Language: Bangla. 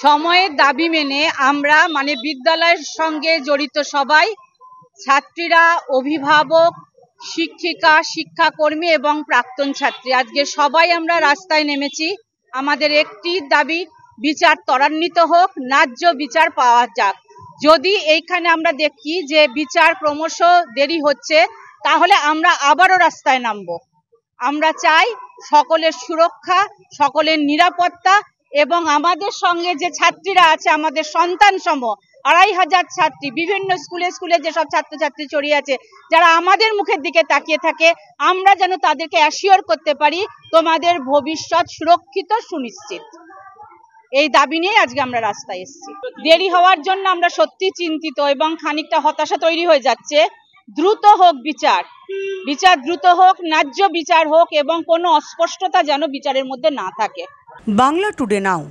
সময়ের দাবি মেনে আমরা বিদ্যালয়ের সঙ্গে জড়িত সবাই, ছাত্রীরা, অভিভাবক, শিক্ষিকা, শিক্ষাকর্মী এবং প্রাক্তন ছাত্রী, আজকে সবাই আমরা রাস্তায় নেমেছি। আমাদের একটি দাবি, বিচার ত্বরান্বিত হোক, ন্যায্য বিচার পাওয়া যাক। যদি এইখানে আমরা দেখি যে বিচার ক্রমশ দেরি হচ্ছে, তাহলে আমরা আবারও রাস্তায় নামবো। আমরা চাই সকলের সুরক্ষা, সকলের নিরাপত্তা এবং আমাদের সঙ্গে যে ছাত্রীরা আছে, আমাদের সন্তান সম ২৫০০ ছাত্রী, বিভিন্ন স্কুলে স্কুলে যেসব ছাত্রছাত্রী ছড়িয়ে আছে, যারা আমাদের মুখের দিকে তাকিয়ে থাকে, আমরা যেন তাদেরকে অ্যাসিওর করতে পারি তোমাদের ভবিষ্যৎ সুরক্ষিত, সুনিশ্চিত। এই দাবি নিয়ে আজকে আমরা রাস্তায় এসেছি। দেরি হওয়ার জন্য আমরা সত্যি চিন্তিত এবং খানিকটা হতাশা তৈরি হয়ে যাচ্ছে। দ্রুত হোক বিচার, বিচার দ্রুত হোক, ন্যায্য বিচার হোক এবং কোনো অস্পষ্টতা যেন বিচারের মধ্যে না থাকে। বাংলা টুডে নাও।